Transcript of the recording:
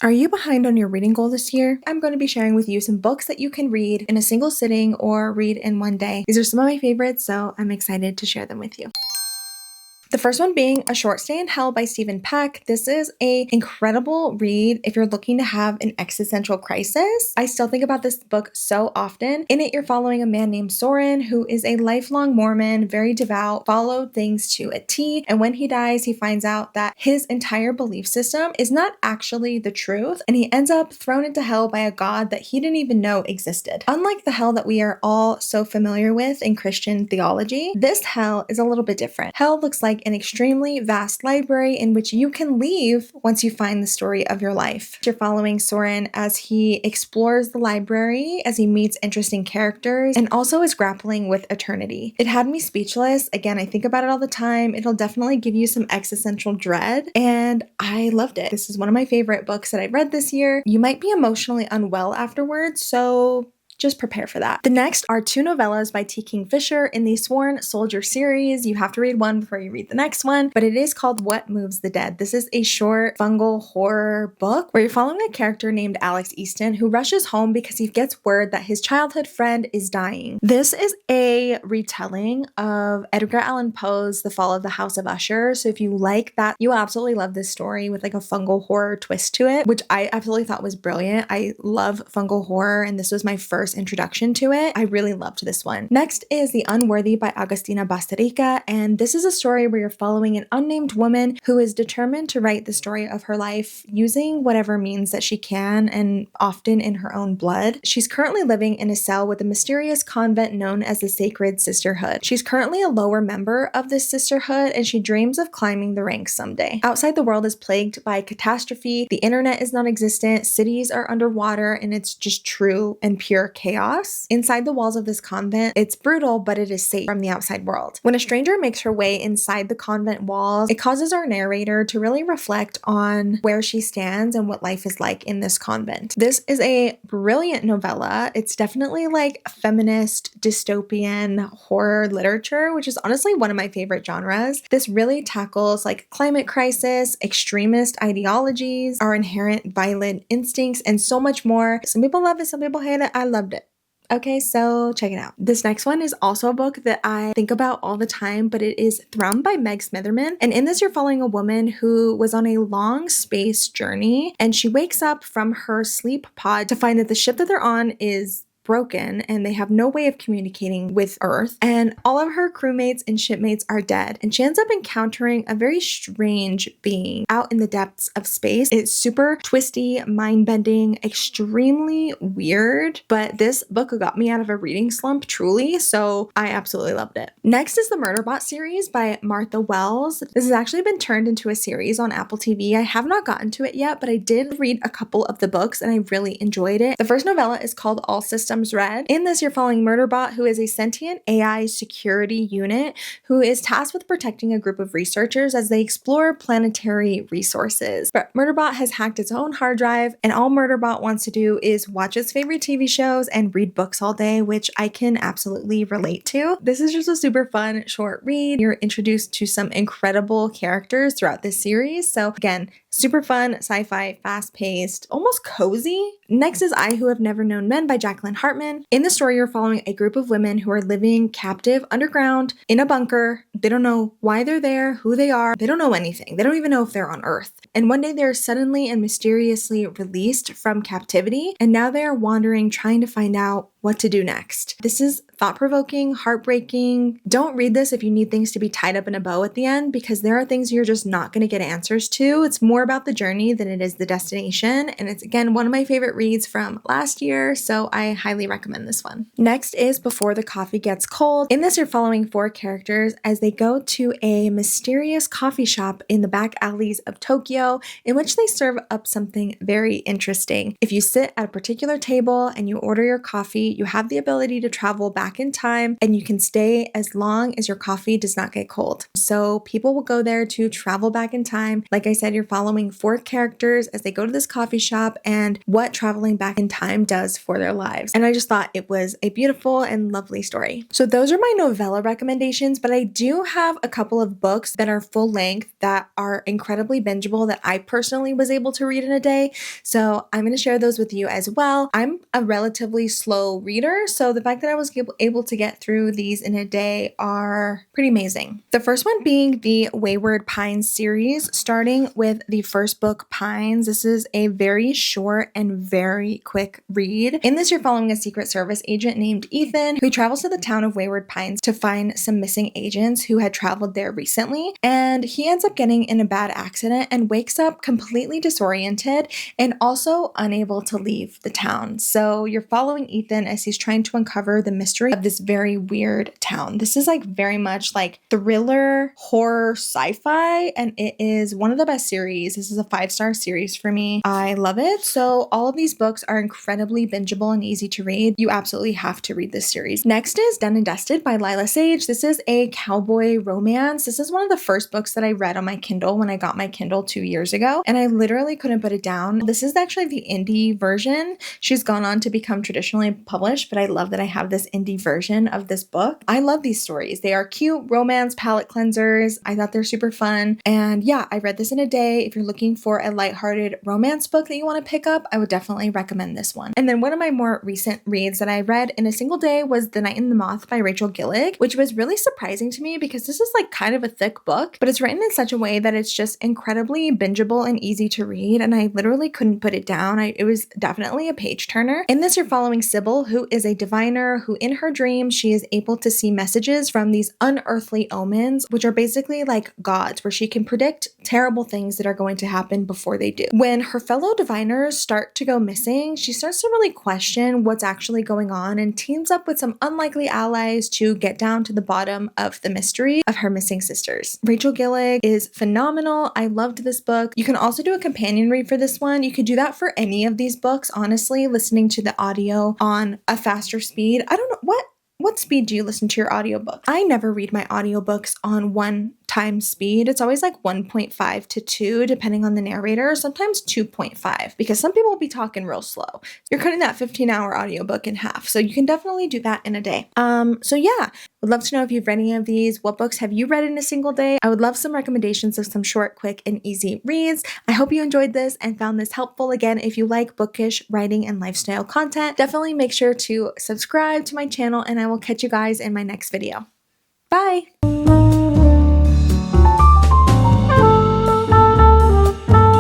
Are you behind on your reading goal this year? I'm going to be sharing with you some books that you can read in a single sitting or read in one day. These are some of my favorites, so I'm excited to share them with you. The first one being A Short Stay in Hell by Stephen Peck. This is an incredible read if you're looking to have an existential crisis. I still think about this book so often. In it, you're following a man named Soren, who is a lifelong Mormon, very devout, followed things to a T, and when he dies, he finds out that his entire belief system is not actually the truth, and he ends up thrown into hell by a god that he didn't even know existed. Unlike the hell that we are all so familiar with in Christian theology, this hell is a little bit different. Hell looks like an extremely vast library in which you can leave once you find the story of your life. You're following Soren as he explores the library, as he meets interesting characters, and also is grappling with eternity. It had me speechless. Again, I think about it all the time. It'll definitely give you some existential dread, and I loved it. This is one of my favorite books that I've read this year. You might be emotionally unwell afterwards, so just prepare for that. The next are two novellas by T. Kingfisher in the Sworn Soldier series. You have to read one before you read the next one, but it is called What Moves the Dead. This is a short fungal horror book where you're following a character named Alex Easton who rushes home because he gets word that his childhood friend is dying. This is a retelling of Edgar Allan Poe's The Fall of the House of Usher. So if you like that, you will absolutely love this story with like a fungal horror twist to it, which I absolutely thought was brilliant. I love fungal horror, and this was my first introduction to it. I really loved this one. Next is The Unworthy by Agustina Basterica, and this is a story where you're following an unnamed woman who is determined to write the story of her life using whatever means that she can, and often in her own blood. She's currently living in a cell with a mysterious convent known as the Sacred Sisterhood. She's currently a lower member of this sisterhood, and she dreams of climbing the ranks someday. Outside, the world is plagued by catastrophe, the internet is non-existent, cities are underwater, and it's just true and pure chaos. Inside the walls of this convent, it's brutal, but it is safe from the outside world. When a stranger makes her way inside the convent walls, it causes our narrator to really reflect on where she stands and what life is like in this convent. This is a brilliant novella. It's definitely like feminist dystopian horror literature, which is honestly one of my favorite genres. This really tackles like climate crisis, extremist ideologies, our inherent violent instincts, and so much more. Some people love it, some people hate it. I loved it. Okay, so check it out. This next one is also a book that I think about all the time, but it is Thrum by Meg Smitherman. And in this, you're following a woman who was on a long space journey, and she wakes up from her sleep pod to find that the ship that they're on is broken and they have no way of communicating with Earth, and all of her crewmates and shipmates are dead, and she ends up encountering a very strange being out in the depths of space. It's super twisty, mind-bending, extremely weird, but this book got me out of a reading slump truly, so I absolutely loved it. Next is the Murderbot series by Martha Wells. This has actually been turned into a series on Apple TV. I have not gotten to it yet, but I did read a couple of the books and I really enjoyed it. The first novella is called All Systems Red. In this, you're following Murderbot, who is a sentient AI security unit who is tasked with protecting a group of researchers as they explore planetary resources. But Murderbot has hacked its own hard drive, and all Murderbot wants to do is watch its favorite TV shows and read books all day, which I can absolutely relate to. This is just a super fun short read. You're introduced to some incredible characters throughout this series. So again, super fun, sci-fi, fast-paced, almost cozy. Next is I Who Have Never Known Men by Jacqueline Hartman. In the story, you're following a group of women who are living captive underground in a bunker. They don't know why they're there, who they are. They don't know anything. They don't even know if they're on Earth. And one day they're suddenly and mysteriously released from captivity, and now they are wandering, trying to find out what to do next. This is thought-provoking, heartbreaking. Don't read this if you need things to be tied up in a bow at the end, because there are things you're just not going to get answers to. It's more about the journey than it is the destination. And it's, again, one of my favorite reads from last year, so I highly recommend this one. Next is Before the Coffee Gets Cold. In this, you're following four characters as they go to a mysterious coffee shop in the back alleys of Tokyo, in which they serve up something very interesting. If you sit at a particular table and you order your coffee, coffee, you have the ability to travel back in time, and you can stay as long as your coffee does not get cold. So people will go there to travel back in time. Like I said, you're following 4 characters as they go to this coffee shop and what traveling back in time does for their lives. And I just thought it was a beautiful and lovely story. So those are my novella recommendations, but I do have a couple of books that are full length that are incredibly bingeable that I personally was able to read in a day. So I'm going to share those with you as well. I'm a relatively slow reader, so the fact that I was able to get through these in a day are pretty amazing. The first one being the Wayward Pines series, starting with the first book, Pines. This is a very short and very quick read. In this, you're following a Secret Service agent named Ethan who travels to the town of Wayward Pines to find some missing agents who had traveled there recently, and he ends up getting in a bad accident and wakes up completely disoriented and also unable to leave the town. So you're following Ethan as he's trying to uncover the mystery of this very weird town. This is like very much like thriller, horror, sci-fi, and it is one of the best series. This is a 5-star series for me. I love it. So all of these books are incredibly bingeable and easy to read. You absolutely have to read this series. Next is Done and Dusted by Lila Sage. This is a cowboy romance. This is one of the first books that I read on my Kindle when I got my Kindle 2 years ago, and I literally couldn't put it down. This is actually the indie version. She's gone on to become traditionally published, but I love that I have this indie version of this book. I love these stories. They are cute romance palette cleansers. I thought they're super fun. And yeah, I read this in a day. If you're looking for a lighthearted romance book that you want to pick up, I would definitely recommend this one. And then one of my more recent reads that I read in a single day was The Night and the Moth by Rachel Gillig, which was really surprising to me because this is like kind of a thick book, but it's written in such a way that it's just incredibly bingeable and easy to read. And I literally couldn't put it down. It was definitely a page turner. In this, you're following Sybil, who is a diviner who in her dreams, she is able to see messages from these unearthly omens, which are basically like gods, where she can predict terrible things that are going to happen before they do. When her fellow diviners start to go missing, she starts to really question what's actually going on and teams up with some unlikely allies to get down to the bottom of the mystery of her missing sisters. Rachel Gillig is phenomenal. I loved this book. You can also do a companion read for this one. You could do that for any of these books, honestly, listening to the audio on a faster speed. I don't know, what speed do you listen to your audiobook? I never read my audiobooks on 1 time speed. It's always like 1.5 to 2, depending on the narrator, sometimes 2.5, because some people will be talking real slow. You're cutting that 15-hour audiobook in half. So you can definitely do that in a day. So yeah, would love to know if you've read any of these. What books have you read in a single day? I would love some recommendations of some short, quick, and easy reads. I hope you enjoyed this and found this helpful. Again, if you like bookish writing and lifestyle content, definitely make sure to subscribe to my channel, and I will catch you guys in my next video. Bye!